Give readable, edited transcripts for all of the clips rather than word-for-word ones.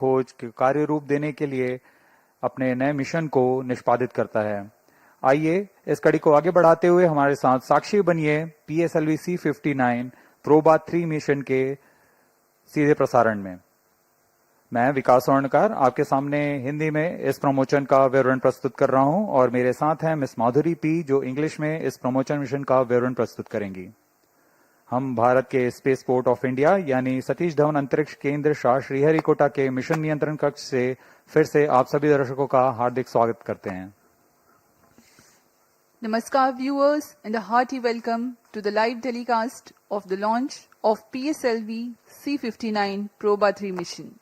खोज के कार्य रूप देने के लिए अपने नए मिशन को निष्पादित करता है। आइए इस कड़ी को आगे बढ़ाते हुए हमारे साथ साक्षी बनिए PSLV C59 प्रोबा 3 मिशन के सीधे प्रसारण में। मैं विकास स्वर्णकार आपके सामने हिंदी में इस प्रमोशन का विवरण प्रस्तुत कर रहा हूं और मेरे साथ हैं मिस माधुरी पी जो इंग्लिश में इस प्रमोशन मिशन का विवरण प्रस्तुत करेंगी। हम भारत के स्पेस पोर्ट ऑफ इंडिया यानी सतीश धवन अंतरिक्ष केंद्र शाह श्रीहरिकोटा के मिशन नियंत्रण कक्ष से फिर से आप सभी दर्शकों का हार्दिक स्वागत करते हैं। Namaskar viewers and a hearty welcome to the live telecast of the launch of PSLV C59 Proba 3 mission.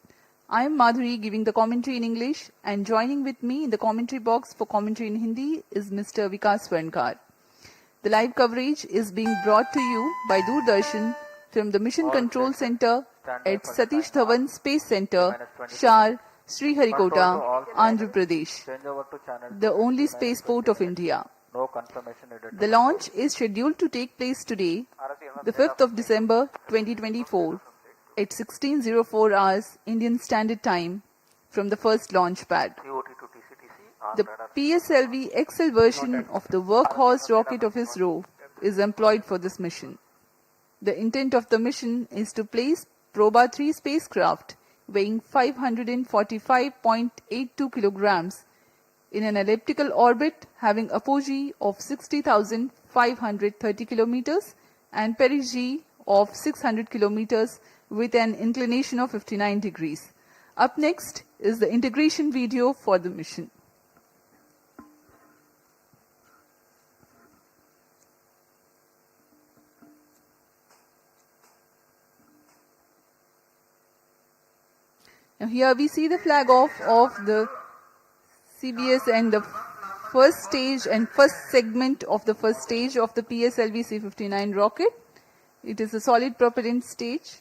I am Madhuri giving the commentary in English and joining with me in the commentary box for commentary in Hindi is Mr. Vikas Swarnkar. The live coverage is being brought to you by Doordarshan from the Mission Control Center at Satish Dhawan Space Center, Shar, Sriharikota, Andhra Pradesh, the only spaceport of India. The launch is scheduled to take place today, the 5th of December 2024 at 16:04 hours Indian Standard Time from the first launch pad. The PSLV XL version of the workhorse rocket of ISRO is employed for this mission. The intent of the mission is to place Proba 3 spacecraft weighing 545.82 kilograms in an elliptical orbit having apogee of 60,530 kilometers and perigee of 600 kilometers with an inclination of 59 degrees. Up next is the integration video for the mission. Now here we see the flag off of the CBS and the first stage and first segment of the first stage of the PSLV C59 rocket. It is a solid propellant stage.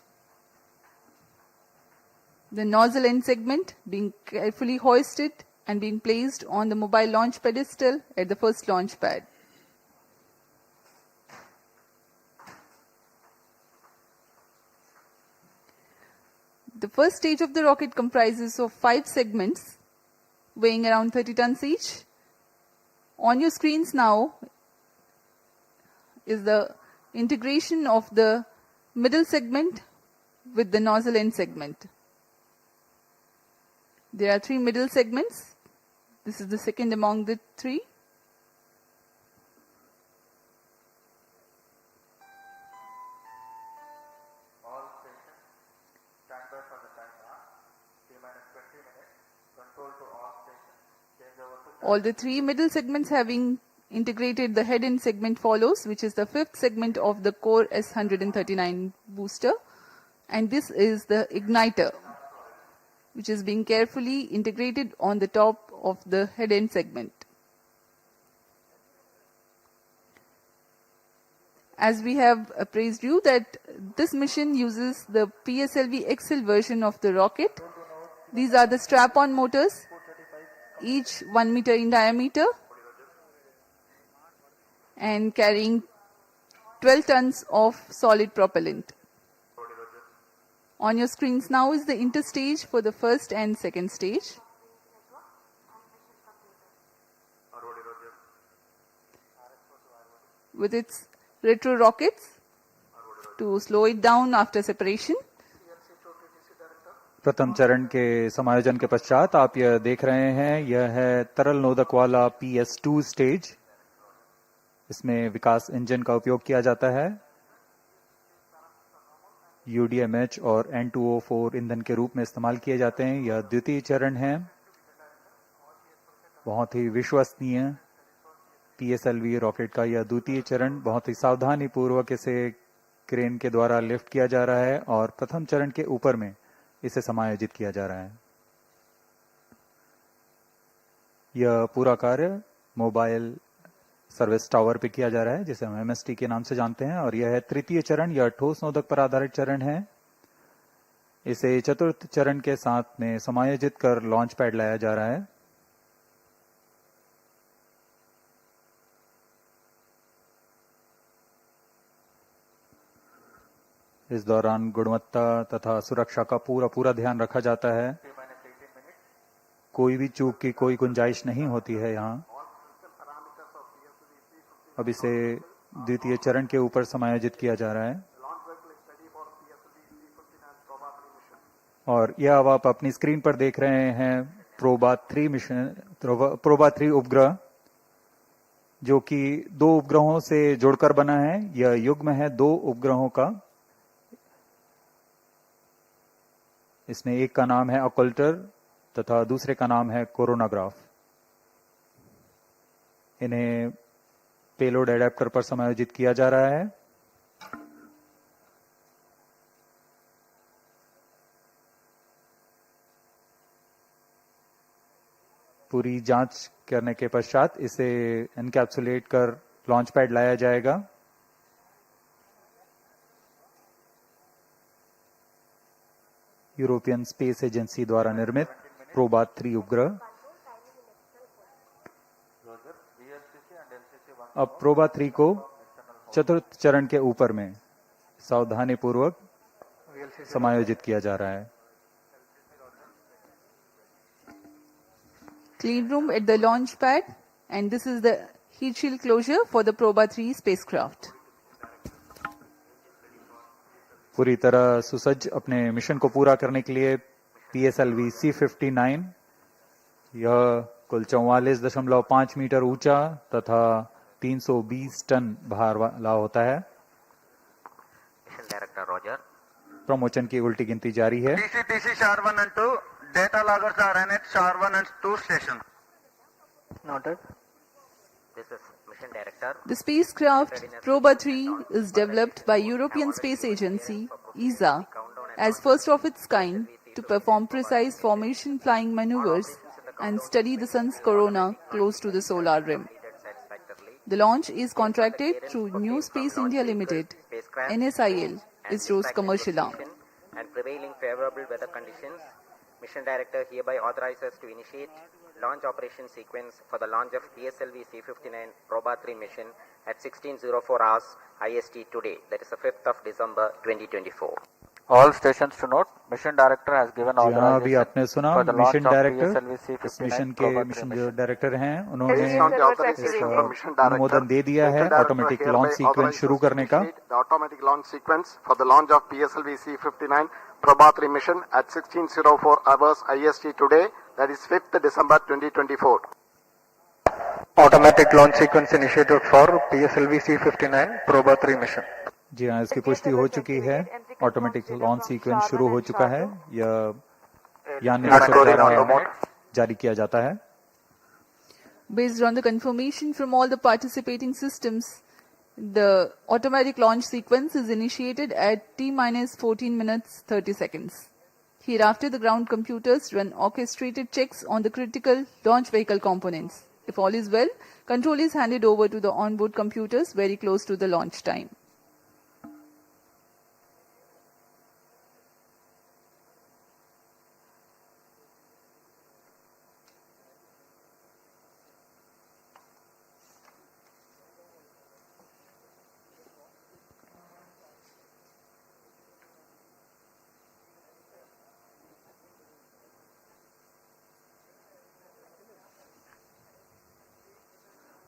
The nozzle end segment being carefully hoisted and being placed on the mobile launch pedestal at the first launch pad. The first stage of the rocket comprises of 5 segments weighing around 30 tons each. On your screens now is the integration of the middle segment with the nozzle end segment. There are 3 middle segments. This is the second among the 3. All stations stand by for the timer. T-minus 20 minutes. Control to all stations. Change over to All the 3 middle segments having integrated the head end segment follows, which is the 5th segment of the Core S139 booster. And this is the igniter, which is being carefully integrated on the top of the head end segment. As we have appraised you that this mission uses the PSLV XL version of the rocket. These are the strap-on motors, each 1 meter in diameter and carrying 12 tons of solid propellant. On your screens now is the interstage for the first and second stage. With its retro rockets to slow it down after separation. प्रथम चरण के समायोजन के पश्चात आप यह देख रहे हैं, यह है तरल नोदक वाला PS2 स्टेज। इसमें विकास इंजन का उपयोग किया जाता है। UDMH और N2O4 ईंधन के रूप में इस्तेमाल किए जाते हैं। यह द्वितीय चरण है। बहुत ही विश्वसनीय PSLV रॉकेट का यह द्वितीय चरण बहुत ही सावधानी पूर्वक इसे क्रेन के द्वारा लिफ्ट किया जा रहा है और प्रथम चरण के ऊपर में इसे समायोजित किया जा रहा है। यह पूरा कार्य मोबाइल सर्विस टावर पे किया जा रहा है, जिसे हम MST के नाम से जानते हैं, और यह है तृतीय चरण। यह ठोस नोदक पर आधारित चरण है। इसे चतुर्थ चरण के साथ में समायोजित कर लॉन्च पैड लाया जा रहा है। इस दौरान गुणवत्ता तथा सुरक्षा का पूरा ध्यान रखा जाता है। कोई भी चूक की कोई गुंजाइश नहीं होती है यहाँ। अब इसे द्वितीय चरण के ऊपर समायोजित किया जा रहा है और यह अब आप अपनी स्क्रीन पर देख रहे हैं प्रोबा 3 मिशन, प्रोबा 3 उपग्रह जो कि 2 उपग्रहों से जुड़कर बना है। यह युग्म है 2 उपग्रहों का। इसमें एक का नाम है ऑकल्टर तथा दूसरे का नाम है कोरोनाग्राफ। इन्हें पेलोड एडेप्टर पर समायोजित किया जा रहा है। पूरी जांच करने के पश्चात इसे एनकैप्सुलेट कर लॉन्च पैड लाया जाएगा। यूरोपियन स्पेस एजेंसी द्वारा निर्मित प्रोबा 3 उपग्रह। अब प्रोबा 3 को चतुर्थ चरण के ऊपर में सावधानी पूर्वक समायोजित किया जा रहा है। Clean room at the launch pad, and this is the heat shield closure for the Proba 3 spacecraft. पूरी तरह सुसज्ज अपने मिशन को पूरा करने के लिए PSLV C59, यह कुल 44.5 मीटर ऊंचा तथा 320 टन भार वाला होता है। Mission director Roger. प्रमोशन की उल्टी गिनती जारी है। TC SHAR 1 and 2 data loggers are ran at SHAR 1 and 2 stations. Noted. This is mission director. The spacecraft Proba 3 is developed by European Space Agency ESA as first of its kind to perform precise formation flying maneuvers and study the sun's corona close to the solar rim. The launch is contracted through New Space India Limited, NSIL, ISRO's commercial arm. And prevailing favorable weather conditions, mission director hereby authorizes to initiate launch operation sequence for the launch of PSLV C59 Proba 3 mission at 16:04 hours IST today, that is the 5th of December 2024. All stations to note, mission director has given जी हाँ, अभी आपने authorization सुना for the launch mission of director, PSLV इस C59 mission के Proba 3 mission जो mission. Director हैं उन्होंने Based on the authorization from mission director, अनुमोदन दे दिया है mission director automatic hereby launch sequence authorizes शुरू to करने का। initiate the automatic launch sequence for the launch of PSLV C59 Proba 3 mission at 16:04 hours IST today, that is 5th December 2024. Automatic launch sequence initiated for PSLV C59 Proba 3 mission. जी हाँ, इसकी पुष्टि हो चुकी है। Automatic launch sequence शुरू हो चुका है। यह यान द्वारा जारी किया जाता है। Based on the confirmation from all the participating systems, the automatic launch sequence is initiated at T-14 minutes 30 seconds. Hereafter, the ground computers run orchestrated checks on the critical launch vehicle components. If all is well, control is handed over to the onboard computers very close to the launch time.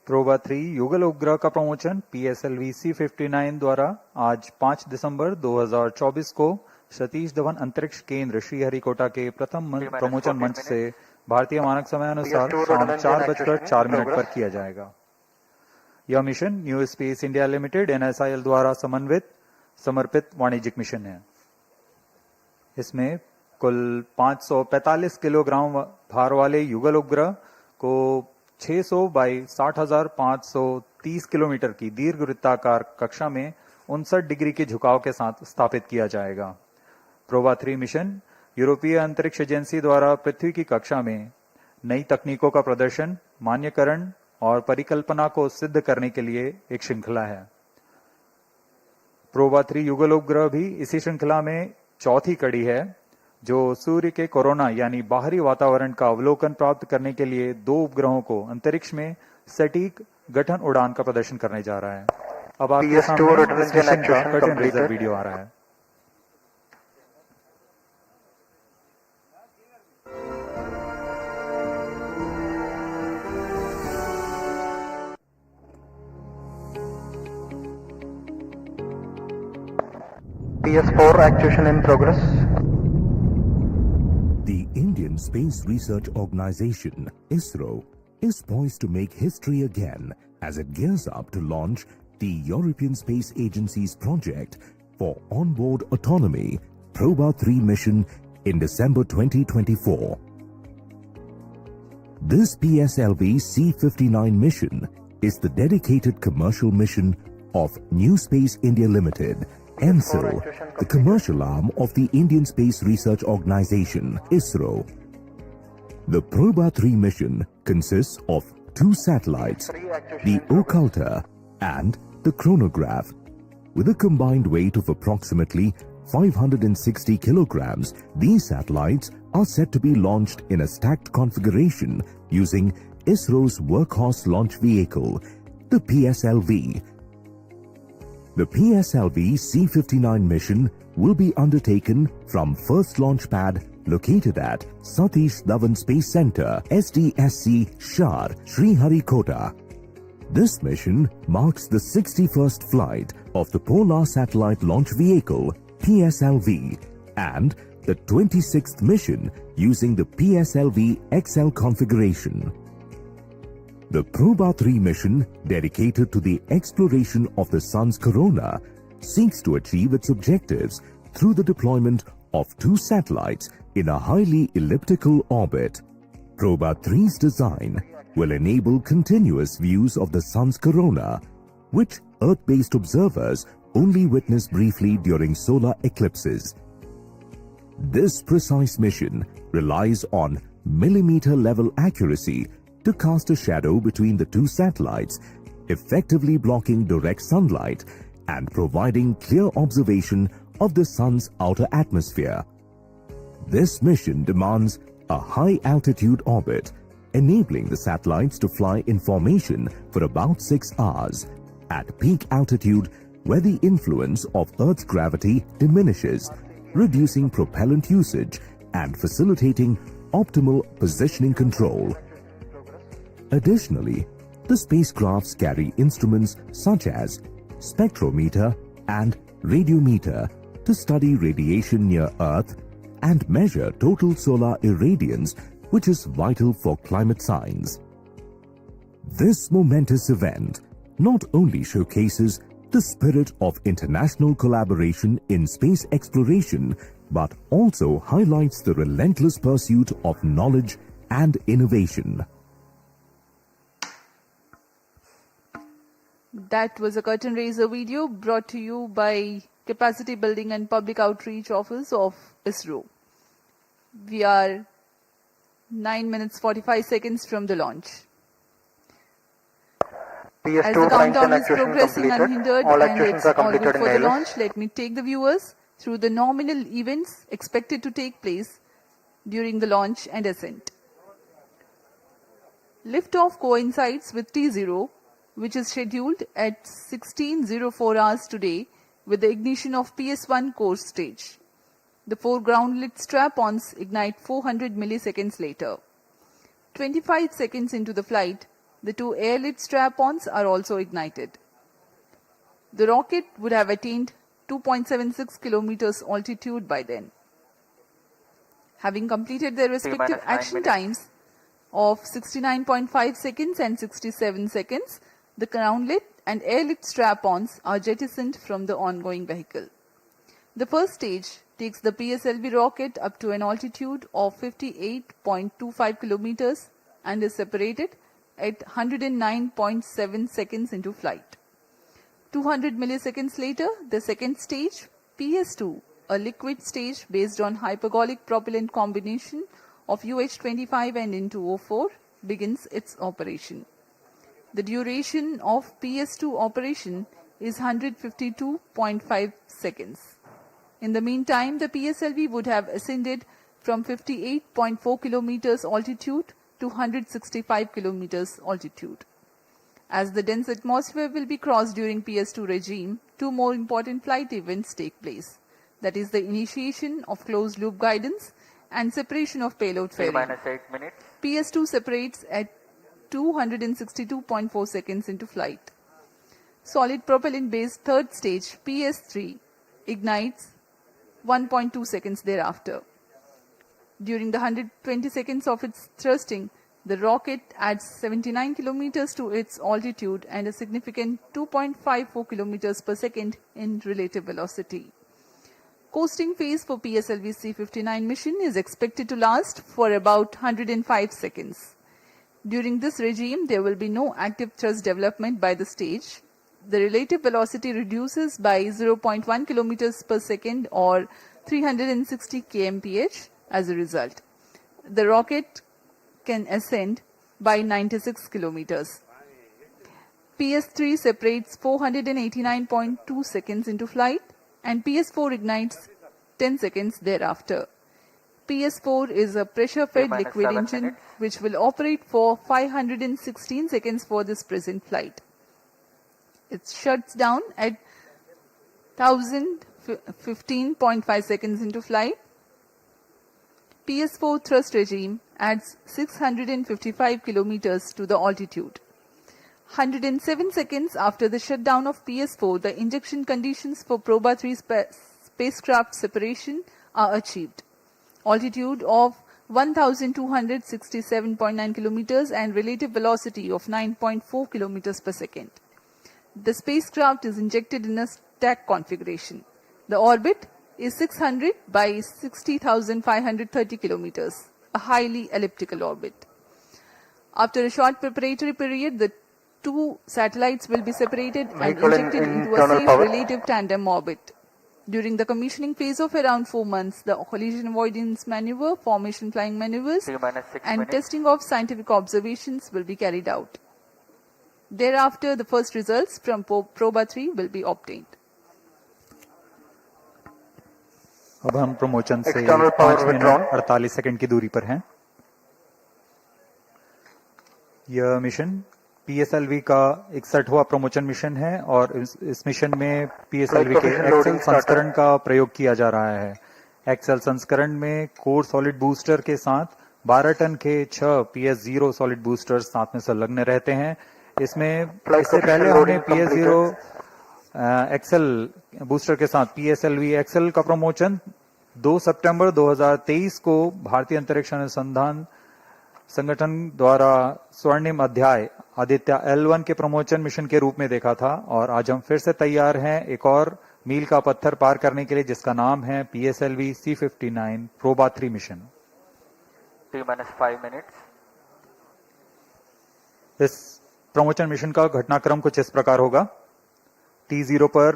PROBA 3 युगल उपग्रह का promotion PSLV C59 द्वारा आज 5 दिसंबर 2024 को सतीश धवन अंतरिक्ष केंद्र श्रीहरिकोटा के प्रथम प्रमोशन मंच से भारतीय मानक समय अनुसार शाम 4:04 पर किया जाएगा। यह mission new space India limited NSIL द्वारा समर्पित वाणिज्यिक मिशन है। इसमें कुल 545 किलोग्राम भार वाले युगल उपग्रह को 600 बाई 60,530 किलोमीटर की दीर्घ वृत्ताकार कक्षा में 59 डिग्री के झुकाव के साथ स्थापित किया जाएगा। प्रोबा 3 मिशन यूरोपीय अंतरिक्ष एजेंसी द्वारा पृथ्वी की कक्षा में नई तकनीकों का प्रदर्शन, मान्यकरण और परिकल्पना को सिद्ध करने के लिए एक श्रृंखला है। प्रोबा 3 युगल उपग्रह भी इसी श्रृंखला में चौथी कड़ी है, जो सूर्य के कोरोना यानी बाहरी वातावरण का अवलोकन प्राप्त करने के लिए 2 उपग्रहों को अंतरिक्ष में सटीक गठन उड़ान का प्रदर्शन करने जा रहा है। अब आपके सामने इस मिशन का कट एंड रीजर वीडियो आ रहा है। PS4 actuation in progress. The Indian Space Research Organization, ISRO, is poised to make history again as it gears up to launch the European Space Agency's project for onboard autonomy Proba 3 mission in December 2024. This PSLV C59 mission is the dedicated commercial mission of New Space India Limited, NSIL, the commercial arm of the Indian Space Research Organization, ISRO. The Proba 3 mission consists of 2 satellites, the Occulta and the Coronagraph. With a combined weight of approximately 560 kilograms, these satellites are set to be launched in a stacked configuration using ISRO's workhorse launch vehicle, the PSLV. The PSLV C59 mission will be undertaken from first launch pad located at Satish Dhawan Space Center, SDSC Shar, Sriharikota. This mission marks the 61st flight of the Polar Satellite Launch Vehicle, PSLV, and the 26th mission using the PSLV XL configuration. The Proba 3 mission, dedicated to the exploration of the Sun's corona, seeks to achieve its objectives through the deployment of 2 satellites in a highly elliptical orbit. Proba 3's design will enable continuous views of the Sun's corona, which Earth-based observers only witness briefly during solar eclipses. This precise mission relies on millimeter-level accuracy to cast a shadow between the 2 satellites, effectively blocking direct sunlight and providing clear observation of the Sun's outer atmosphere. This mission demands a high-altitude orbit, enabling the satellites to fly in formation for about 6 hours at peak altitude, where the influence of Earth's gravity diminishes, reducing propellant usage and facilitating optimal positioning control. Additionally, the spacecrafts carry instruments such as spectrometer and radiometer to study radiation near Earth and measure total solar irradiance, which is vital for climate science. This momentous event not only showcases the spirit of international collaboration in space exploration, but also highlights the relentless pursuit of knowledge and innovation. That was a curtain raiser video brought to you by Capacity Building and Public Outreach Office of ISRO. We are 9 minutes 45 seconds from the launch. PS2 As the countdown is progressing completed. unhindered All and actions it's are all good completed in for the ALS. launch, let me take the viewers through the nominal events expected to take place during the launch and ascent. Liftoff coincides with T0, which is scheduled at 16:04 hours today with the ignition of PS1 core stage. The 4 ground-lit strap-ons ignite 400 milliseconds later. 25 seconds into the flight, the 2 air-lit strap-ons are also ignited. The rocket would have attained 2.76 kilometers altitude by then. Having completed their respective action times of 69.5 seconds and 67 seconds, the ground-lit and air-lit strap-ons are jettisoned from the ongoing vehicle. The first stage takes the PSLV rocket up to an altitude of 58.25 kilometers and is separated at 109.7 seconds into flight. 200 milliseconds later, the second stage, PS2, a liquid stage based on hypergolic propellant combination of UH-25 and N2O4, begins its operation. The duration of PS2 operation is 152.5 seconds. In the meantime, the PSLV would have ascended from 58.4 kilometers altitude to 165 kilometers altitude. As the dense atmosphere will be crossed during PS2 regime, 2 more important flight events take place. That is the initiation of closed loop guidance and separation of payload fairing. T-8 minutes. PS2 separates at 262.4 seconds into flight. Solid propellant based third stage PS3 ignites 1.2 seconds thereafter. During the 120 seconds of its thrusting, the rocket adds 79 kilometers to its altitude and a significant 2.54 kilometers per second in relative velocity. Coasting phase for PSLV C59 mission is expected to last for about 105 seconds. During this regime, there will be no active thrust development by the stage. The relative velocity reduces by 0.1 kilometers per second or 360 kmph as a result. The rocket can ascend by 96 kilometers. PS3 separates 489.2 seconds into flight and PS4 ignites 10 seconds thereafter. PS4 is a pressure-fed liquid engine which will operate for 516 seconds for this present flight. It shuts down at 1015.5 seconds into flight. PS4 thrust regime adds 655 kilometers to the altitude. 107 seconds after the shutdown of PS4, the injection conditions for Proba 3 spacecraft separation are achieved. Altitude of 1267.9 kilometers and relative velocity of 9.4 kilometers per second. The spacecraft is injected in a stack configuration. The orbit is 600 by 60,530 kilometers, a highly elliptical orbit. After a short preparatory period, the two satellites will be separated and injected into a safe relative tandem orbit. During the commissioning phase of around 4 months, the collision avoidance maneuver, formation flying maneuvers, and testing of scientific observations will be carried out. Thereafter, the first results from Proba 3 will be obtained. अब हम promotion से 5 minute 48 second की दूरी पर हैं। यह mission PSLV का 61वां promotion mission है और इस मिशन में PSLV के एक्सेल संस्करण का प्रयोग किया जा रहा है। एक्सेल संस्करण में कोर सॉलिड बूस्टर के साथ 12 टन के 6 PS0 सॉलिड बूस्टर साथ में संलग्न रहते हैं। इससे पहले हमने PS0 एक्सेल बूस्टर के साथ PSLV एक्सेल का प्रमोशन 2 सितंबर 2023 को भारतीय अंतरिक्ष अनुसंधान संगठन द्वारा स्वर्णिम अध्याय आदित्य L1 के प्रमोशन मिशन के रूप में देखा था और आज हम फिर से तैयार हैं एक और मील का पत्थर पार करने के लिए जिसका नाम है PSLV C59 PROBA 3 mission. T-5 minutes. इस प्रमोशन मिशन का घटनाक्रम कुछ इस प्रकार होगा। T0 पर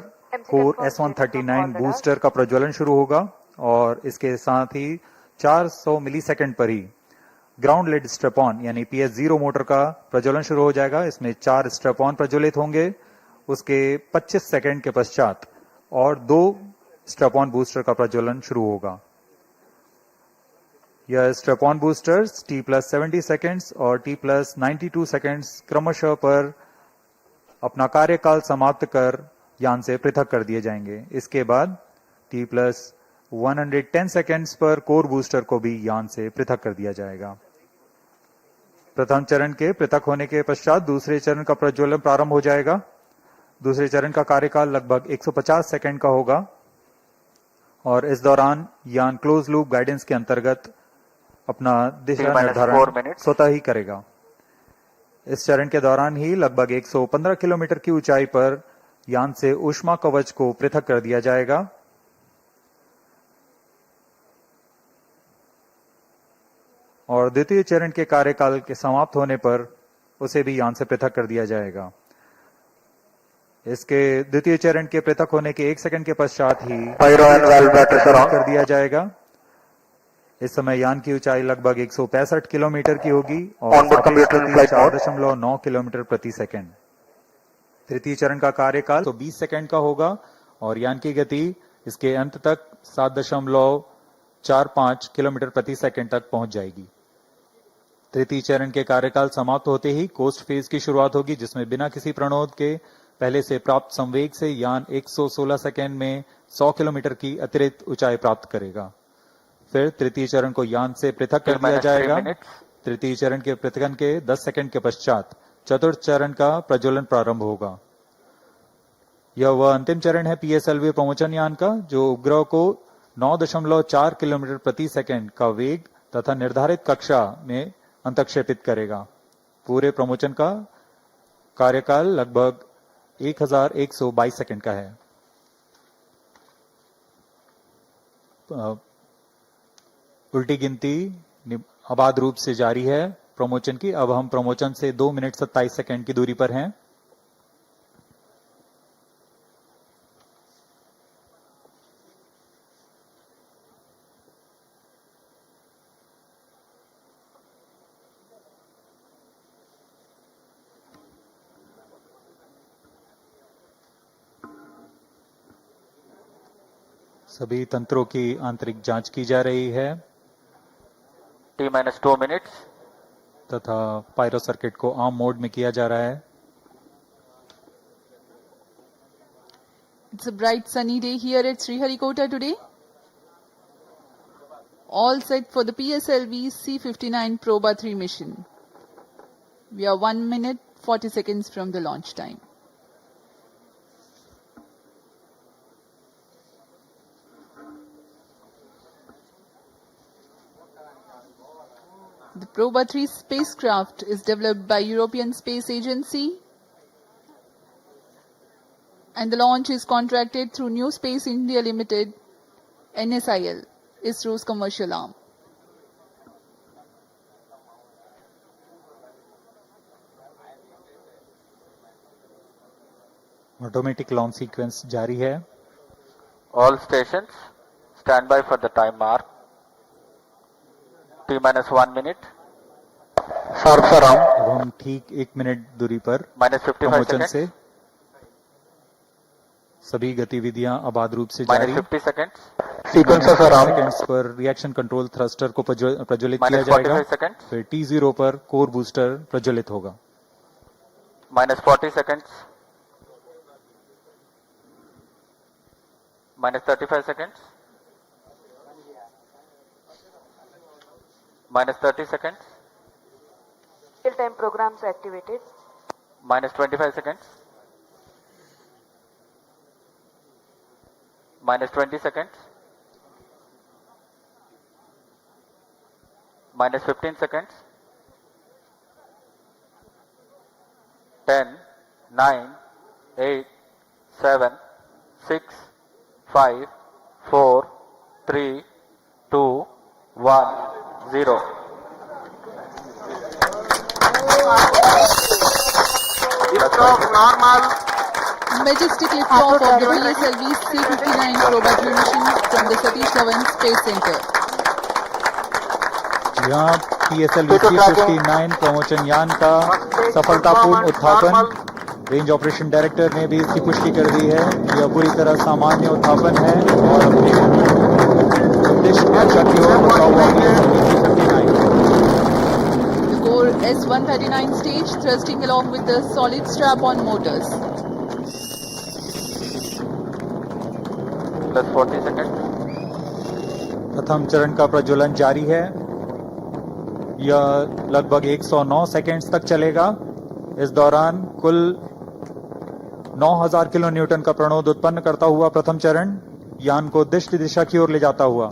कोर S139 बूस्टर का प्रज्वलन शुरू होगा और इसके साथ ही 400 मिलीसेकंड पर ही ग्राउंड लेड स्ट्रेपॉन यानी PS0 मोटर का प्रज्वलन शुरू हो जाएगा। इसमें 4 स्ट्रेपॉन प्रज्वलित होंगे। उसके 25 सेकंड के पश्चात और 2 स्ट्रेपॉन बूस्टर का प्रज्वलन शुरू होगा। यह स्ट्रेपॉन बूस्टर्स T+70 सेकंड्स और T+92 सेकंड्स क्रमशः पर अपना कार्यकाल समाप्त कर यान से पृथक कर दिए जाएंगे। इसके बाद T+110 सेकंड्स पर कोर बूस्टर को भी यान से पृथक कर दिया जाएगा। प्रथम चरण के पृथक होने के पश्चात दूसरे चरण का प्रज्वलन प्रारंभ हो जाएगा। दूसरे चरण का कार्यकाल लगभग 150 सेकंड का होगा और इस दौरान यान क्लोज लूप गाइडेंस के अंतर्गत अपना दिशा निर्धारण स्वतः ही करेगा। इस चरण के दौरान ही लगभग 115 किलोमीटर की ऊंचाई पर यान से ऊष्मा कवच को पृथक कर दिया जाएगा। और द्वितीय चरण के कार्यकाल के समाप्त होने पर उसे भी यान से पृथक कर दिया जाएगा। इसके द्वितीय चरण के पृथक होने के 1 सेकंड के पश्चात ही कर दिया जाएगा। इस समय यान की ऊंचाई लगभग 165 किलोमीटर की होगी और 4.9 किलोमीटर प्रति सेकंड। तृतीय चरण का कार्यकाल 20 सेकंड का होगा और यान की गति इसके अंत तक 7.45 किलोमीटर प्रति सेकंड तक पहुंच जाएगी। तृतीय चरण के कार्यकाल समाप्त होते ही कोस्ट फेज की शुरुआत होगी जिसमें बिना किसी प्रणोद के पहले से प्राप्त संवेग से यान 116 सेकंड में 100 किलोमीटर की अतिरिक्त ऊंचाई प्राप्त करेगा। फिर तृतीय चरण को यान से पृथक कर दिया जाएगा। तृतीय चरण के पृथकन के 10 सेकंड के पश्चात चतुर्थ चरण का प्रज्वलन प्रारंभ होगा। यह वह अंतिम चरण है PSLV प्रमोशन यान का जो उपग्रह को 9.4 किलोमीटर प्रति सेकंड का वेग तथा निर्धारित कक्षा में अंतक्षेपित करेगा। पूरे प्रमोचन का कार्यकाल लगभग 1122 सेकंड का है। उल्टी गिनती अबाध रूप से जारी है प्रमोचन की। अब हम प्रमोचन से 2 मिनट 27 सेकंड की दूरी पर हैं। सभी तंत्रों की आंतरिक जांच की जा रही है। T-2 minutes. तथा पायरो सर्किट को आर्म मोड में किया जा रहा है। It's a bright sunny day here at Sriharikota today. All set for the PSLV C59 Proba 3 mission. We are 1 minute 40 seconds from the launch time. The Proba 3 spacecraft is developed by European Space Agency and the launch is contracted through New Space India Limited, NSIL, ISRO's commercial arm. Automatic launch sequence जारी है। All stations stand by for the time mark. T-1 minute. Sharp around. अब हम ठीक 1 minute दूरी पर -55 प्रमोचन seconds. से सभी गतिविधियां अबाध रूप से जारी। -50 seconds. Sequences around. सेकंड्स पर रिएक्शन कंट्रोल थ्रस्टर को प्रज्वलित किया -45 जाएगा। seconds. फिर T0 पर कोर बूस्टर प्रज्वलित होगा। -40 seconds. -35 seconds. -30 seconds. Real-time programs activated. -25 seconds. -20 seconds. -15 seconds. 10, 9, 8, 7, 6, 5, 4, 3, 2, 1, 0. Liftoff normal. Majestic liftoff of the PSLV C59 Proba 3 mission from the Satish Dhawan Space Center. यहाँ PSLV C59 प्रमोचन यान का सफलतापूर्ण उत्थापन। Range operation director ने भी इसकी पुष्टि कर दी है कि यह पूरी तरह सामान्य उत्थापन है और अपने उद्देश्य दिशा की ओर बढ़ता हुआ PSLV C59। The core S139 stage thrusting along with the solid strap-on motors. +40 seconds. प्रथम चरण का प्रज्वलन जारी है। यह लगभग 109 सेकेंड्स तक चलेगा। इस दौरान कुल 9000 किलो न्यूटन का प्रणोद उत्पन्न करता हुआ प्रथम चरण यान को उद्दिष्ट दिशा की ओर ले जाता हुआ।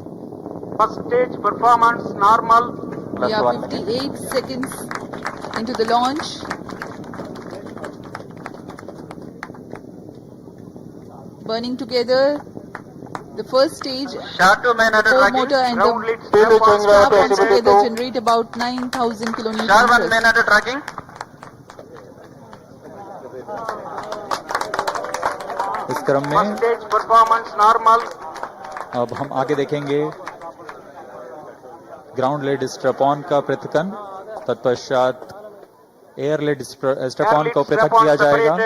First stage performance normal. We are 1 minute. 58 seconds into the launch. Burning together the first stage, Start to main core motor and Ground the lead strap-on strap-ons start together generate about 9,000 kilonewton Star 1 thrust. main under tracking. इस क्रम First में stage performance normal. अब हम आगे देखेंगे ground lead strap-on का पृथक्कन। तत्पश्चात air lead strap-on को पृथक किया जाएगा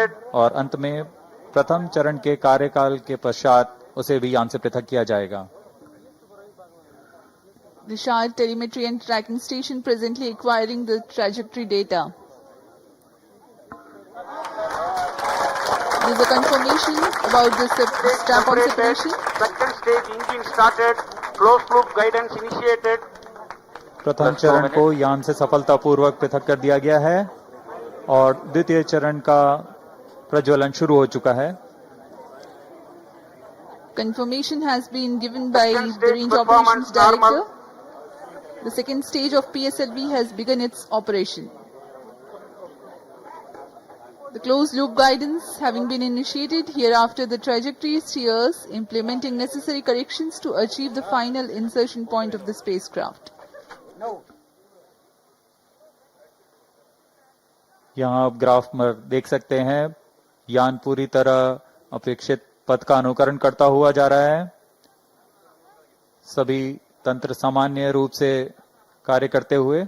और अंत में प्रथम चरण के कार्यकाल के पश्चात उसे भी यान से पृथक किया जाएगा। The Shard telemetry and tracking station presently acquiring the trajectory data. There is a confirmation about the strap-on separation. Second stage engine started. Closed loop guidance initiated. प्रथम चरण को यान से सफलतापूर्वक पृथक कर दिया गया है और द्वितीय चरण का प्रज्वलन शुरू हो चुका है। Confirmation has been given by Second the stage Range performance Operations Director. normal. The second stage of PSLV has begun its operation. The closed loop guidance having been initiated, hereafter the trajectory steers, implementing necessary corrections to achieve the final insertion point of the spacecraft. यहाँ आप graph में देख सकते हैं यान पूरी तरह अपेक्षित पथ का अनुकरण करता हुआ जा रहा है। सभी तंत्र सामान्य रूप से कार्य करते हुए।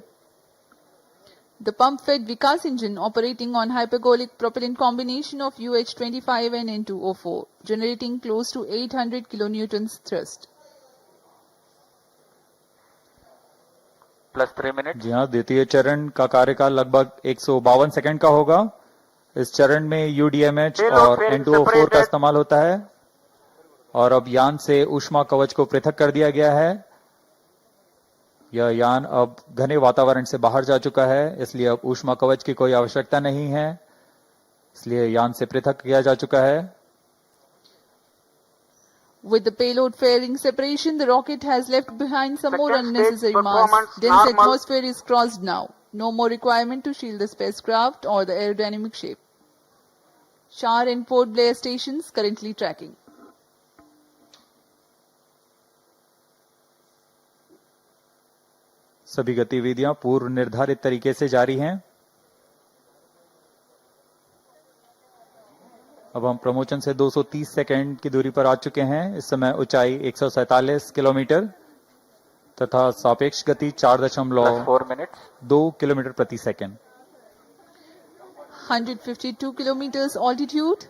The pump-fed Vikas engine operating on hypergolic propellant combination of UH25 and N2O4, generating close to 800 kilonewtons thrust. +3 minutes. जी हाँ, द्वितीय चरण का कार्यकाल लगभग 152 सेकंड का होगा। इस चरण में UDMH और N2O4 का इस्तेमाल होता है और अब यान से ऊष्मा कवच को पृथक कर दिया गया है। यह यान अब घने वातावरण से बाहर जा चुका है, इसलिए अब ऊष्मा कवच की कोई आवश्यकता नहीं है, इसलिए यान से पृथक किया जा चुका है। With the payload fairing separation, the rocket has left behind some more unnecessary mass. Dense atmosphere is crossed now. No more requirement to shield the spacecraft or the aerodynamic shape. Char and Port Blair stations currently tracking. सभी गतिविधियां पूर्व निर्धारित तरीके से जारी हैं। अब हम प्रमोशन से 230 सेकंड की दूरी पर आ चुके हैं। इस समय ऊंचाई 147 किलोमीटर तथा सापेक्ष गति 4 minutes. 4.2 किलोमीटर प्रति second. 152 kilometers altitude.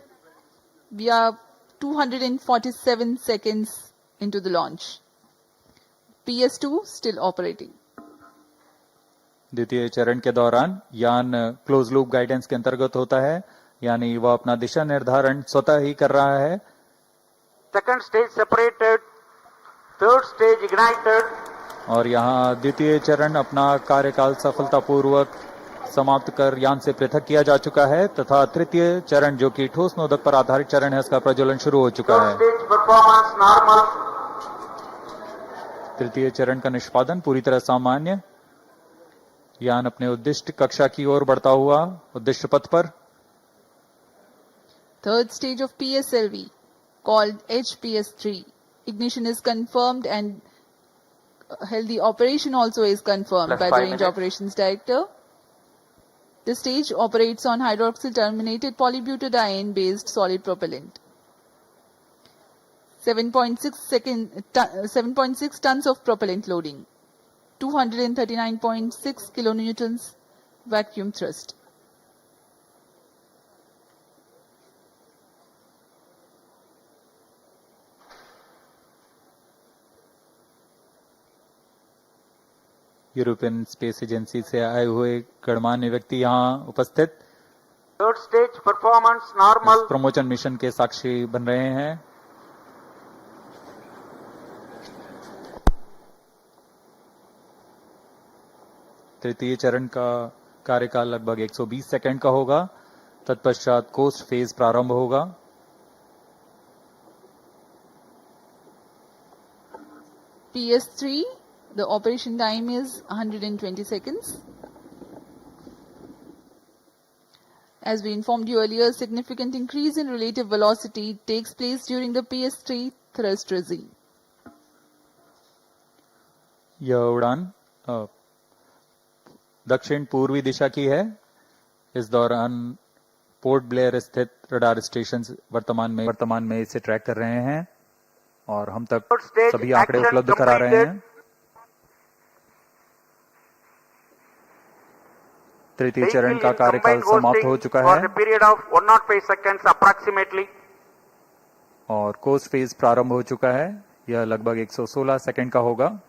We are 247 seconds into the launch. PS2 still operating. द्वितीय चरण के दौरान यान क्लोज लूप गाइडेंस के अंतर्गत होता है, यानी वह अपना दिशा निर्धारण स्वतः ही कर रहा है। Second stage separated. Third stage ignited. और यहाँ द्वितीय चरण अपना कार्यकाल सफलतापूर्वक समाप्त कर यान से पृथक किया जा चुका है तथा तृतीय चरण जो कि ठोस नोदक पर आधारित चरण है, उसका प्रज्वलन शुरू हो चुका है। Third stage performance normal. तृतीय चरण का निष्पादन पूरी तरह सामान्य। यान अपने उद्दिष्ट कक्षा की ओर बढ़ता हुआ उद्दिष्ट पथ पर। Third stage of PSLV, called HPS3. Ignition is confirmed and healthy operation also is confirmed by the +5 Range minutes. Operations Director. The stage operates on hydroxyl terminated polybutadiene based solid propellant. 7.6 tons of propellant loading. 239.6 kilonewtons vacuum thrust. European space agency से आए हुए गणमान्य व्यक्ति यहाँ उपस्थित Third stage performance normal. Promotion mission के साक्षी बन रहे हैं। तृतीय चरण का कार्यकाल लगभग 120 सेकंड का होगा। तत्पश्चात कोस्ट फेज प्रारंभ होगा। PS3, the operation time is 120 seconds. As we informed you earlier, significant increase in relative velocity takes place during the PS3 thrust regime. यह उड़ान दक्षिण पूर्वी दिशा की है। इस दौरान पोर्ट ब्लेयर स्थित रडार स्टेशन वर्तमान में इसे ट्रैक कर रहे हैं और हम तक सभी आंकड़े उपलब्ध करा रहे हैं। तृतीय चरण का कार्यकाल समाप्त हो चुका है और कोस्ट फेज प्रारंभ हो चुका है। यह लगभग 116 सेकंड का होगा।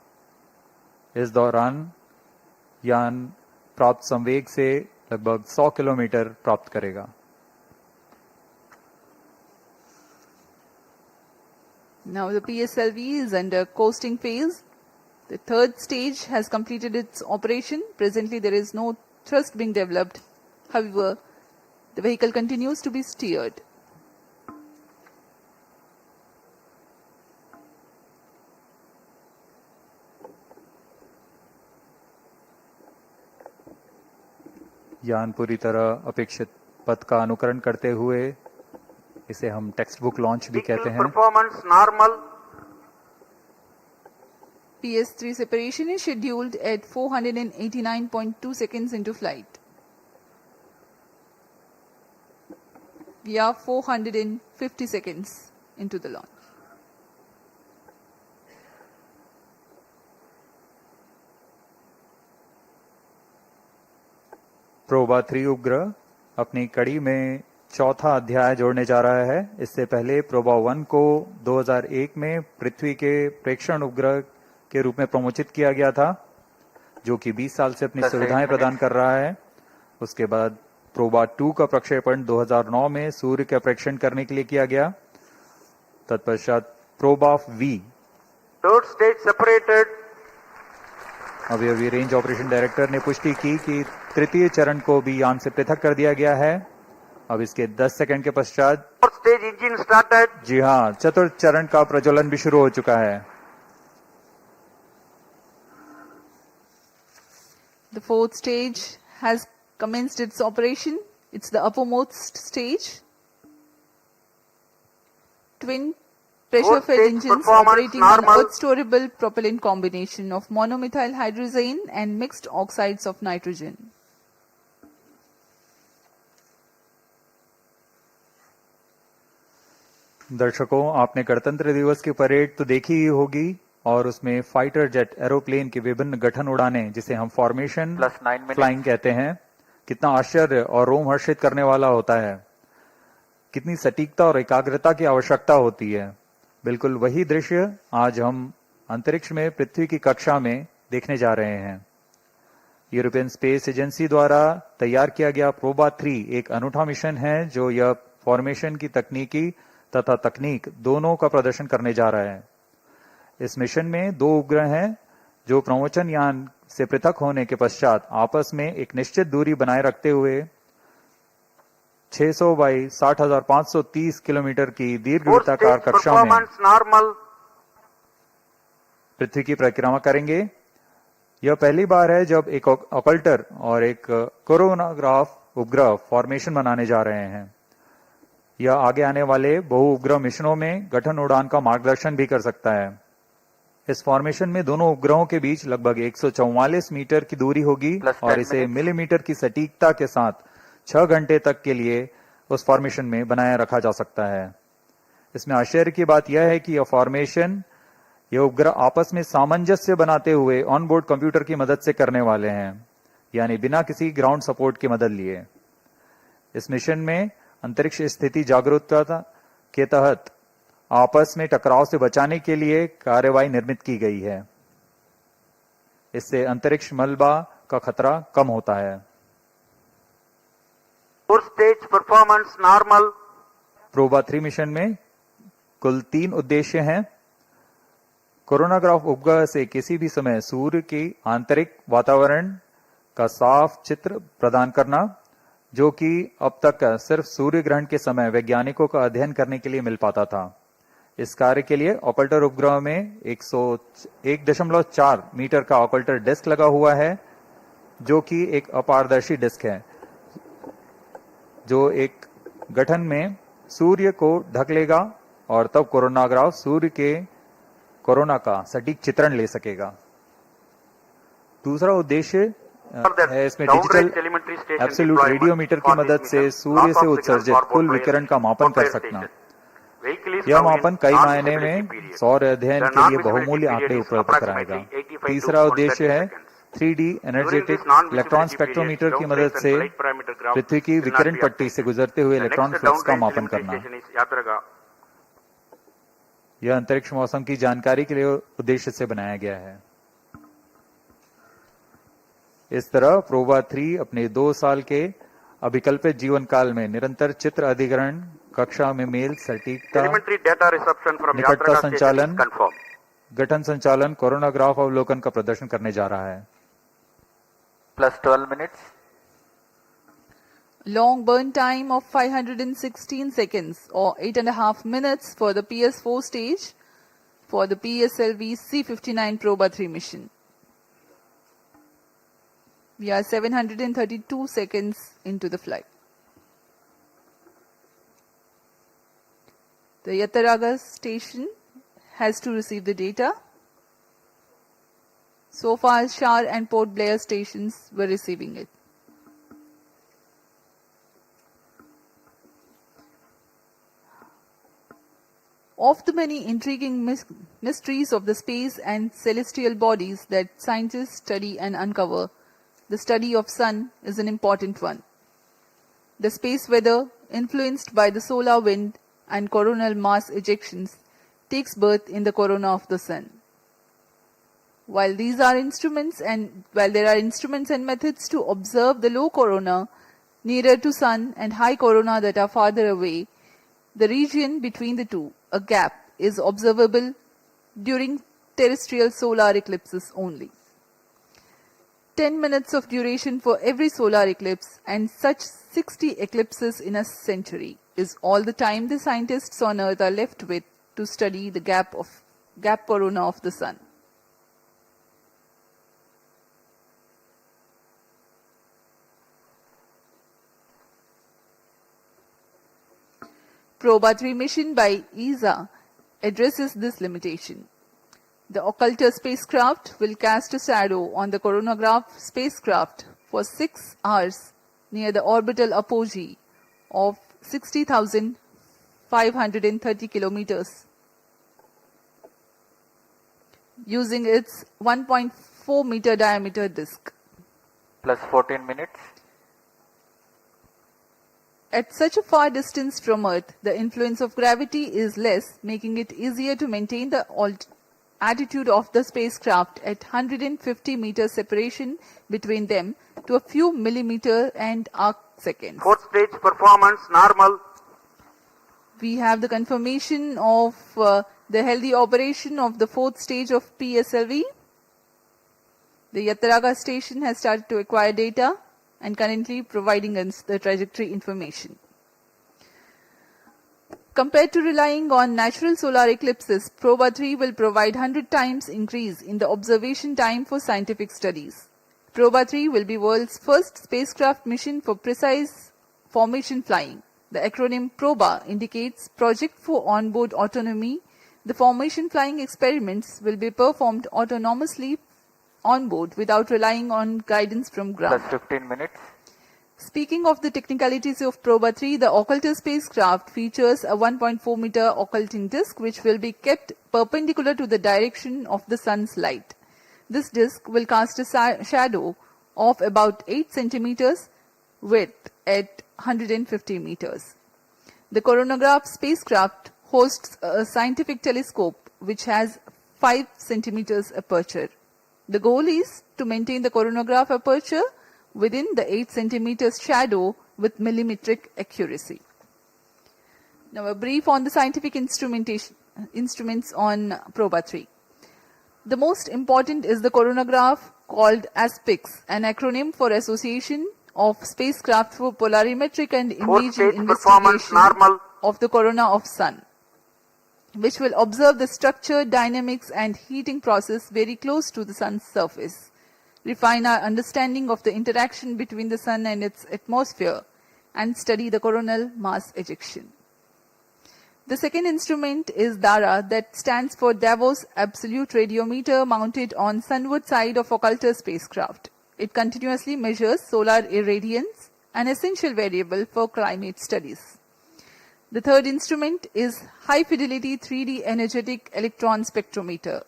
इस दौरान यान प्राप्त संवेग से लगभग 100 किलोमीटर प्राप्त करेगा। Now the PSLV is under coasting phase. The third stage has completed its operation. Presently there is no thrust being developed. However, the vehicle continues to be steered. यान पूरी तरह अपेक्षित पथ का अनुकरण करते हुए, इसे हम टेक्स्ट बुक लॉन्च भी कहते हैं। Performance normal. PS3 separation is scheduled at 489.2 seconds into flight. We are 450 seconds into the launch. PROBA 3 उपग्रह अपनी कड़ी में चौथा अध्याय जोड़ने जा रहा है। इससे पहले प्रोबा 1 को 2001 में पृथ्वी के प्रेक्षण उपग्रह के रूप में प्रमोचित किया गया था, जो कि 20 साल से अपनी सुविधाएं प्रदान कर रहा है। उसके बाद प्रोबा 2 का प्रक्षेपण 2009 में सूर्य का प्रेक्षण करने के लिए किया गया। तत्पश्चात Proba V Third stage separated. अभी रेंज ऑपरेशन डायरेक्टर ने पुष्टि की कि तृतीय चरण को भी यान से पृथक कर दिया गया है। अब इसके 10 सेकंड के पश्चात Fourth stage engine started. जी हाँ, चतुर्थ चरण का प्रज्वलन भी शुरू हो चुका है। The fourth stage has commenced its operation. It's the uppermost stage. Twin pressure-fed stage engines performance operating on normal. Earth-storable propellant combination of monomethyl hydrazine and mixed oxides of nitrogen. दर्शकों, आपने गणतंत्र दिवस की परेड तो देखी ही होगी, और उसमें फाइटर जेट एरोप्लेन के विभिन्न गठन उड़ाने, जिसे हम फॉर्मेशन फ्लाइंग कहते हैं, कितना आश्चर्य और रोमहर्षित करने वाला होता है। कितनी सटीकता और एकाग्रता की आवश्यकता होती है। बिल्कुल वही दृश्य आज हम अंतरिक्ष में पृथ्वी की कक्षा में देखने जा रहे हैं। यूरोपियन स्पेस एजेंसी द्वारा तैयार किया गया प्रोबा 3 एक अनूठा मिशन है, जो यह फॉर्मेशन की तकनीकी तथा तकनीक दोनों का प्रदर्शन करने जा रहा है। इस मिशन में 2 उपग्रह हैं, जो प्रमोचन यान से पृथक होने के पश्चात आपस में एक निश्चित दूरी बनाए रखते हुए 600 बाई 60,530 किलोमीटर की दीर्घवृत्ताकार कक्षा में पृथ्वी की परिक्रमा करेंगे। यह पहली बार है जब एक ऑकल्टर और एक कोरोनाग्राफ उपग्रह फॉर्मेशन बनाने जा रहे हैं। यह आगे आने वाले बहु उपग्रह मिशनों में गठन उड़ान का मार्गदर्शन भी कर सकता है। इस फॉर्मेशन में दोनों उपग्रहों के बीच लगभग 144 मीटर की दूरी होगी और इसे मिलीमीटर की सटीकता के साथ 6 घंटे तक के लिए उस फॉर्मेशन में बनाए रखा जा सकता है। इसमें आश्चर्य की बात यह है कि यह फॉर्मेशन ये उपग्रह आपस में सामंजस्य बनाते हुए ऑन बोर्ड कंप्यूटर की मदद से करने वाले हैं, यानी बिना किसी ग्राउंड सपोर्ट की मदद लिए। इस मिशन में अंतरिक्ष स्थिति जागरूकता के तहत आपस में टकराव से बचाने के लिए कार्यवाही निर्मित की गई है। इससे अंतरिक्ष मलबा का खतरा कम होता है। Stage performance normal. PROBA 3 mission में कुल 3 उद्देश्य हैं। कोरोनाग्राफ उपग्रह से किसी भी समय सूर्य की आंतरिक वातावरण का साफ चित्र प्रदान करना, जो कि अब तक सिर्फ सूर्य ग्रहण के समय वैज्ञानिकों का अध्ययन करने के लिए मिल पाता था। इस कार्य के लिए ऑकल्टर उपग्रह में 1.4 मीटर का ऑकल्टर डिस्क लगा हुआ है, जो कि एक अपारदर्शी डिस्क है, जो एक गठन में सूर्य को ढक लेगा और तब कोरोनाग्राफ सूर्य के कोरोना का सटीक चित्रण ले सकेगा। दूसरा उद्देश्य है इसमें डिजिटल एब्सोल्यूट रेडियोमीटर की मदद से सूर्य से उत्सर्जित कुल विकिरण का मापन कर सकना। यह मापन कई मायने में सौर अध्ययन के लिए बहुमूल्य आंकड़े उपलब्ध कराएगा। तीसरा उद्देश्य है 3D एनर्जेटिक इलेक्ट्रॉन स्पेक्ट्रोमीटर की मदद से पृथ्वी की विकिरण पट्टी से गुजरते हुए इलेक्ट्रॉन फ्लक्स का मापन करना। यह अंतरिक्ष मौसम की जानकारी के लिए उद्देश्य से बनाया गया है। इस तरह प्रोबा 3 अपने 2 साल के अभिकल्पित जीवन काल में निरंतर चित्र अधिग्रहण, कक्षा में मेल, सटीकता, निकटता संचालन, गठन संचालन, कोरोनाग्राफ अवलोकन का प्रदर्शन करने जा रहा है। +12 minutes. Long burn time of 516 seconds or 8.5 minutes for the PS4 stage for the PSLV C59 Proba 3 mission. We are 732 seconds into the flight. The Yataraga station has to receive the data. So far, Shar and Port Blair stations were receiving it. Of the many intriguing mysteries of the space and celestial bodies that scientists study and uncover, the study of sun is an important one. The space weather, influenced by the solar wind and coronal mass ejections, takes birth in the corona of the sun. While there are instruments and methods to observe the low corona nearer to sun and high corona that are farther away, the region between the two, a gap, is observable during terrestrial solar eclipses only. 10 minutes of duration for every solar eclipse and such 60 eclipses in a century is all the time the scientists on Earth are left with to study the gap corona of the sun. Proba 3 mission by ESA addresses this limitation. The occulter spacecraft will cast a shadow on the coronagraph spacecraft for 6 hours near the orbital apogee of 60,530 kilometers using its 1.4 meter diameter disk. Plus 14 minutes. At such a far distance from Earth, the influence of gravity is less, making it easier to maintain the attitude of the spacecraft at 150 meters separation between them to a few millimeter and arc seconds. Fourth stage performance normal. We have the confirmation of the healthy operation of the fourth stage of PSLV. The Yataraga station has started to acquire data and currently providing us the trajectory information. Compared to relying on natural solar eclipses, Proba 3 will provide 100 times increase in the observation time for scientific studies. Proba 3 will be world's first spacecraft mission for precise formation flying. The acronym Proba indicates Project for Onboard Autonomy. The formation flying experiments will be performed autonomously on board without relying on guidance from ground. Plus 15 minutes. Speaking of the technicalities of Proba 3, the occulter spacecraft features a 1.4 meter occulting disk which will be kept perpendicular to the direction of the sun's light. This disk will cast a shadow of about 8 centimeters width at 150 meters. The coronagraph spacecraft hosts a scientific telescope which has 5 centimeters aperture. The goal is to maintain the coronagraph aperture within the 8 centimeters shadow with millimetric accuracy. Now a brief on the scientific instruments on Proba 3. The most important is the coronagraph called ASPIX, an acronym for Association of Spacecraft for Polarimetric and Imaging Investigation of the Corona of Sun, which will observe the structure, dynamics and heating process very close to the sun's surface, refine our understanding of the interaction between the sun and its atmosphere, and study the coronal mass ejection. The second instrument is DARA, that stands for Davos Absolute Radiometer, mounted on sunward side of occulter spacecraft. It continuously measures solar irradiance, an essential variable for climate studies. The third instrument is High Fidelity 3D Energetic Electron Spectrometer.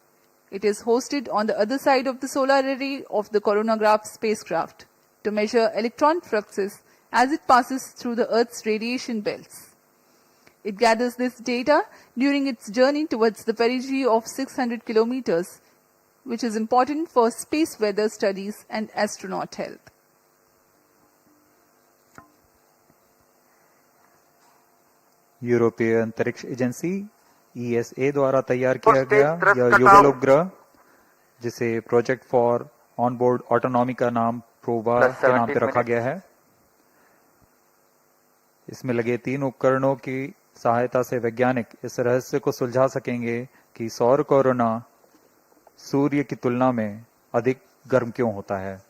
It is hosted on the other side of the solar array of the coronagraph spacecraft to measure electron fluxes as it passes through the Earth's radiation belts. It gathers this data during its journey towards the perigee of 600 kilometers, which is important for space weather studies and astronaut health. यूरोपीय अंतरिक्ष agency ESA द्वारा तैयार किया गया यह युगल उपग्रह, जिसे प्रोजेक्ट फॉर ऑनबोर्ड ऑटोनॉमी का नाम प्रोबा के नाम पे रखा गया है। इसमें लगे 3 उपकरणों की सहायता से वैज्ञानिक इस रहस्य को सुलझा सकेंगे कि सौर कोरोना सूर्य की तुलना में अधिक गर्म क्यों होता है।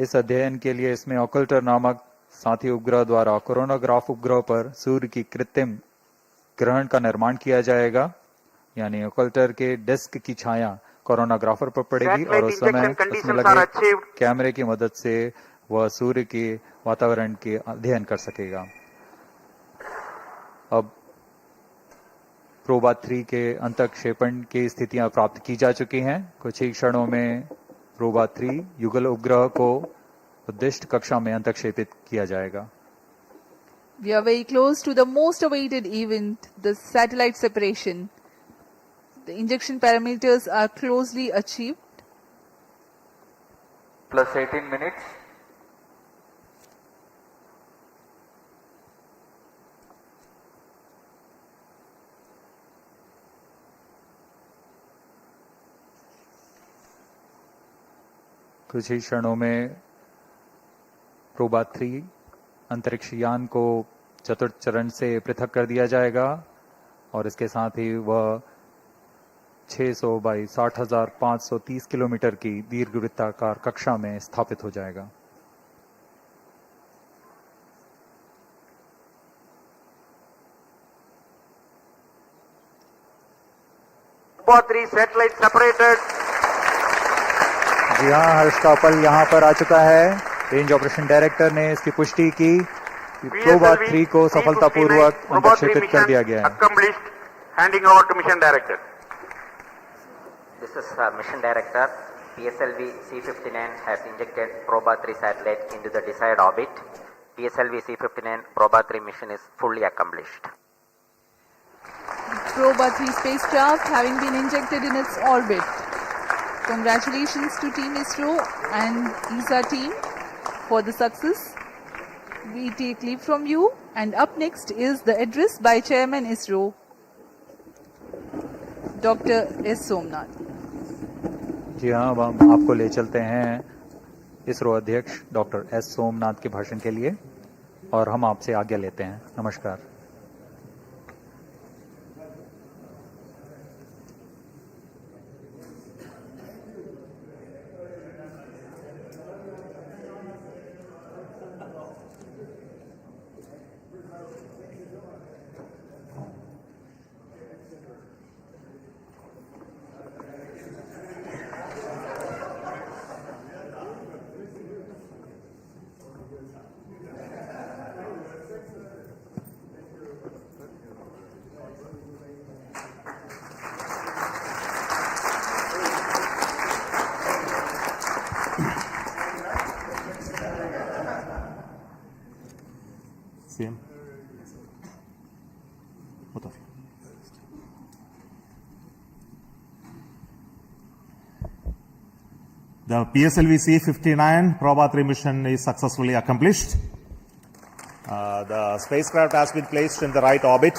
इस अध्ययन के लिए इसमें ऑकल्टर नामक साथी उपग्रह द्वारा कोरोनाग्राफ उपग्रह पर सूर्य की कृत्रिम ग्रहण का निर्माण किया जाएगा, यानी ऑकल्टर के डिस्क की छाया कोरोनाग्राफर पर पड़ेगी और उस समय उसमें लगे कैमरे की मदद से वह सूर्य के वातावरण के अध्ययन कर सकेगा। अब प्रोबा 3 के अंतःक्षेपण की स्थितियां प्राप्त की जा चुकी हैं। कुछ ही क्षणों में प्रोबा 3 युगल उपग्रह को उद्दिष्ट कक्षा में अंतःक्षेपित किया जाएगा। We are very close to the most awaited event, the satellite separation. The injection parameters are closely achieved. Plus 18 minutes. कुछ ही क्षणों में प्रोबा 3 अंतरिक्ष यान को चतुर्थ चरण से पृथक कर दिया जाएगा और इसके साथ ही वह 600 बाई 60,530 किलोमीटर की दीर्घवृत्ताकार कक्षा में स्थापित हो जाएगा। Proba 3 satellite separated. जी हाँ, हर्ष का पल यहाँ पर आ चुका है। रेंज ऑपरेशन डायरेक्टर ने इसकी पुष्टि की कि प्रोबा 3 को सफलतापूर्वक अंतःक्षेपित कर दिया गया है। Accomplished. Handing over to mission director. This is mission director. PSLV C59 has injected Proba 3 satellite into the desired orbit. PSLV C59 Proba 3 mission is fully accomplished. Proba 3 spacecraft having been injected in its orbit. Congratulations to Team ISRO and ESA team for the success. We take leave from you, and up next is the address by Chairman ISRO, Dr. S. Somnath. जी हाँ, अब हम आपको ले चलते हैं इसरो अध्यक्ष doctor S Somnath के भाषण के लिए और हम आपसे आज्ञा लेते हैं। नमस्कार। Same. Both of you. The PSLV C59 Proba 3 mission is successfully accomplished. The spacecraft has been placed in the right orbit,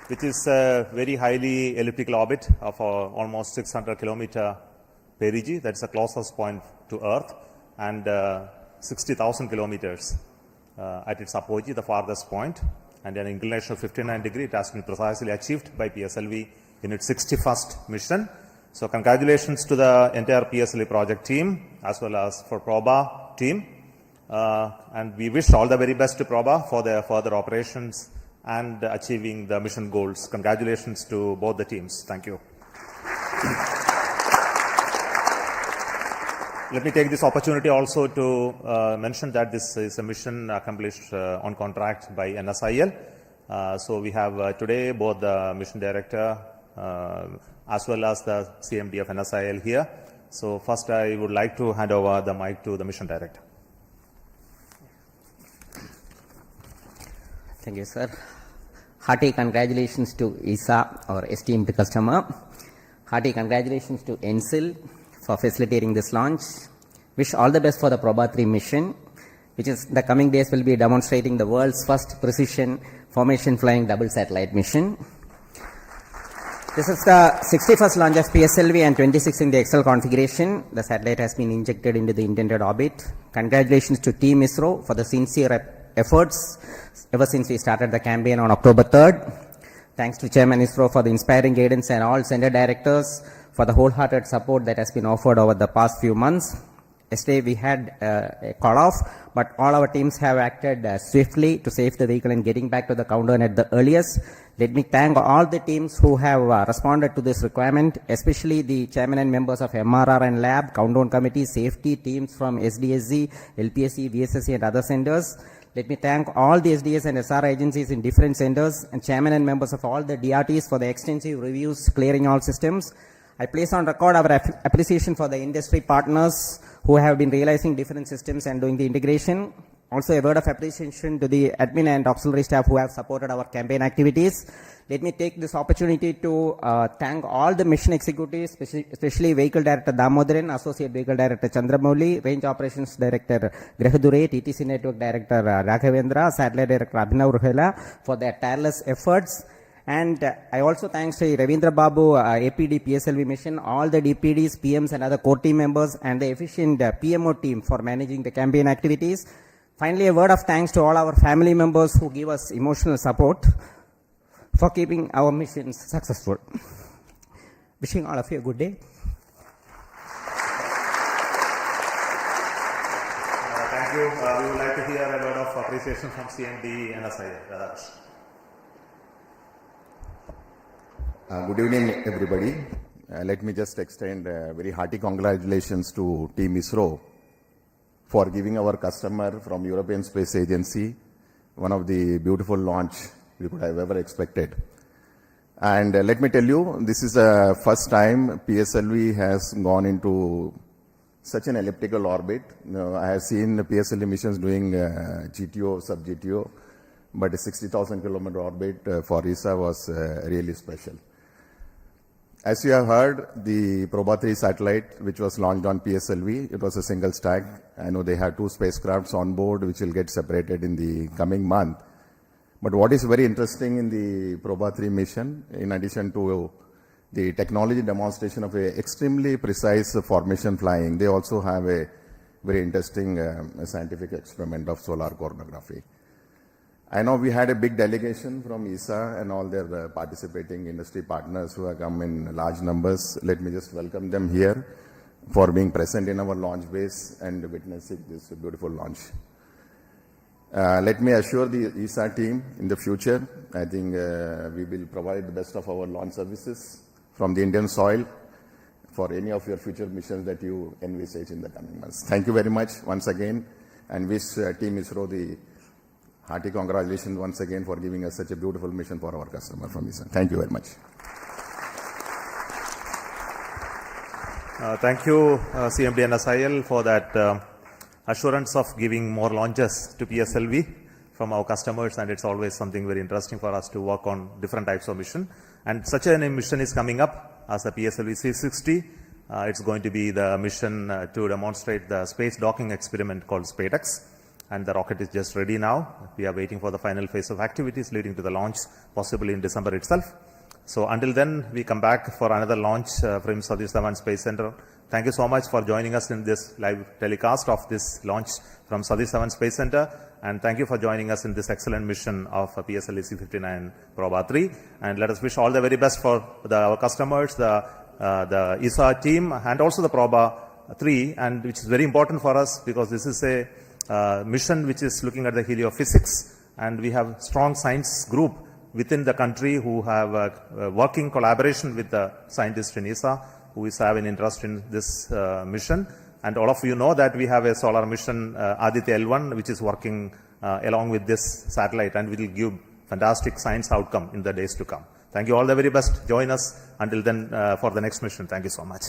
which is a very highly elliptical orbit of almost 600 kilometer perigee. That's the closest point to Earth, and 60,000 kilometers at its apogee, the farthest point, and an inclination of 59 degrees. It has been precisely achieved by PSLV in its 61st mission. So congratulations to the entire PSLV project team as well as for Proba team. And we wish all the very best to Proba for their further operations and achieving the mission goals. Congratulations to both the teams. Thank you. Let me take this opportunity also to mention that this is a mission accomplished on contract by NSIL. So we have today both the mission director as well as the CMD of NSIL here. So first I would like to hand over the mic to the mission director. Thank you, sir. Hearty congratulations to ESA, our esteemed customer. Hearty congratulations to NSIL for facilitating this launch. Wish all the best for the Proba 3 mission, which is the coming days will be demonstrating the world's first precision formation flying double satellite mission. This is the 61st launch of PSLV and 26 in the XL configuration. The satellite has been injected into the intended orbit. Congratulations to Team ISRO for the sincere efforts ever since we started the campaign on October 3rd. Thanks to Chairman ISRO for the inspiring guidance and all center directors for the wholehearted support that has been offered over the past few months. Yesterday we had a call-off, but all our teams have acted swiftly to save the vehicle and getting back to the countdown at the earliest. Let me thank all the teams who have responded to this requirement, especially the chairman and members of MRR and lab, countdown committee, safety teams from SDSZ, LPSC, VSSC and other centers. Let me thank all the SDS and SR agencies in different centers and chairman and members of all the DRTs for the extensive reviews clearing all systems. I place on record our appreciation for the industry partners who have been realizing different systems and doing the integration. Also a word of appreciation to the admin and auxiliary staff who have supported our campaign activities. Let me take this opportunity to thank all the mission executives, especially Vehicle Director Damodaran, Associate Vehicle Director Chandramouli, Range Operations Director Grahadure, TTC Network Director Raghavendra, Satellite Director Abhinav Ruhela for their tireless efforts. And I also thank Sri Ravindra Babu, APD PSLV mission, all the DPDs, PMs and other core team members and the efficient PMO team for managing the campaign activities. Finally, a word of thanks to all our family members who give us emotional support for keeping our missions successful. Wishing all of you a good day. Thank you. We would like to hear a word of appreciation from CMD NSIL. Good evening, everybody. Let me just extend very hearty congratulations to Team ISRO for giving our customer from European Space Agency one of the beautiful launch we could have ever expected. And let me tell you, this is the first time PSLV has gone into such an elliptical orbit. I have seen the PSLV missions doing GTO, sub-GTO, but a 60,000 kilometer orbit for ESA was really special. As you have heard, the Proba 3 satellite, which was launched on PSLV, it was a single stack. I know they have 2 spacecrafts on board, which will get separated in the coming month. But what is very interesting in the Proba 3 mission, in addition to the technology demonstration of a extremely precise formation flying, they also have a very interesting scientific experiment of solar coronagraphy. I know we had a big delegation from ESA and all their participating industry partners who have come in large numbers. Let me just welcome them here for being present in our launch base and witnessing this beautiful launch. Let me assure the ESA team in the future, I think we will provide the best of our launch services from the Indian soil for any of your future missions that you envisage in the coming months. Thank you very much once again, and wish Team ISRO the hearty congratulations once again for giving us such a beautiful mission for our customer from ESA. Thank you very much. Thank you, CMD NSIL, for that assurance of giving more launches to PSLV from our customers, and it's always something very interesting for us to work on different types of mission. And such a mission is coming up as the PSLV C60. It's going to be the mission to demonstrate the space docking experiment called SpaceX. And the rocket is just ready now. We are waiting for the final phase of activities leading to the launch, possibly in December itself. So until then, we come back for another launch from Satish Dhawan Space Center. Thank you so much for joining us in this live telecast of this launch from Satish Dhawan Space Center. And thank you for joining us in this excellent mission of PSLV C59 Proba 3. And let us wish all the very best for our customers, the ESA team, and also the Proba 3, and which is very important for us because this is a mission which is looking at the heliophysics, and we have strong science group within the country who have working collaboration with the scientists in ESA who is have an interest in this mission. And all of you know that we have a solar mission Aditya L1 which is working along with this satellite, and will give fantastic science outcome in the days to come. Thank you all the very best. Join us until then for the next mission. Thank you so much.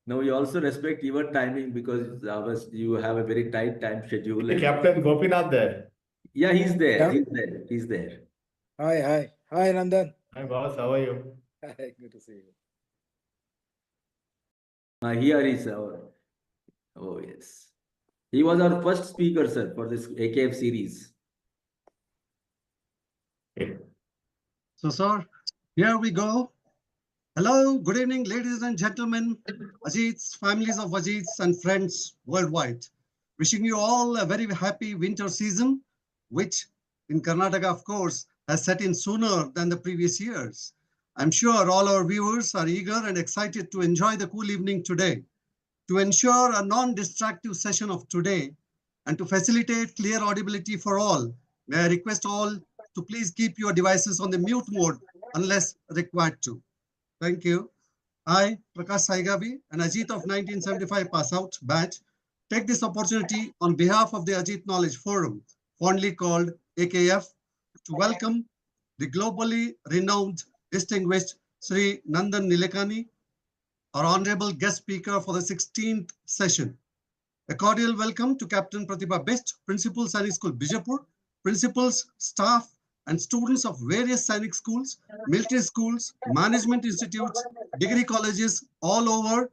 No, we also respect your timing because you have a very tight time schedule. Captain Gopinath there. Yeah, he's there. Yeah. He's there. He's there. Hi, Nandan. Hi, boss. How are you? Hi, good to see you. Here is our. Oh yes, he was our first speaker, sir, for this AKF series. So, sir, here we go. Hello, good evening, ladies and gentlemen, Ajits, families of Ajits and friends worldwide. Wishing you all a very happy winter season, which in Karnataka, of course, has set in sooner than the previous years. I'm sure all our viewers are eager and excited to enjoy the cool evening today. To ensure a non-distractive session of today and to facilitate clear audibility for all, may I request all to please keep your devices on the mute mode unless required to. Thank you. I, Prakash Saigabi, an Ajit of 1975 pass out batch, take this opportunity on behalf of the Ajit Knowledge Forum, fondly called AKF, to welcome the globally renowned, distinguished Sri Nandan Nilekani, our honorable guest speaker for the 16th session. A cordial welcome to Captain Pratibha Best, Principal Sainik School, Bijapur, principals, staff, and students of various Sainik schools, military schools, management institutes, degree colleges all over,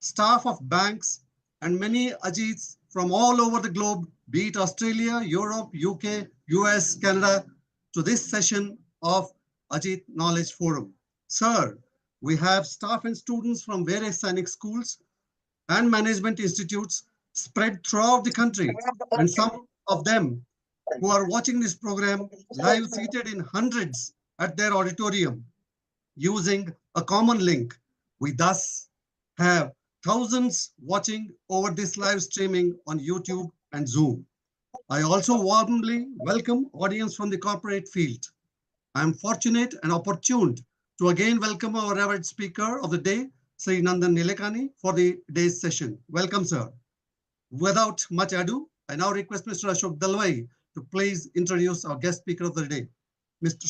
staff of banks, and many Ajits from all over the globe, be it Australia, Europe, UK, US, Canada, to this session of Ajit Knowledge Forum. Sir, we have staff and students from various Sainik schools and management institutes spread throughout the country, and some of them who are watching this program live seated in hundreds at their auditorium using a common link. We thus have thousands watching over this live streaming on YouTube and Zoom. I also warmly welcome audience from the corporate field. I am fortunate and opportuned to again welcome our revered speaker of the day, Sri Nandan Nilekani, for the day's session. Welcome, sir. Without much ado, I now request Mr. Ashok Dalwai to please introduce our guest speaker of the day. Mr.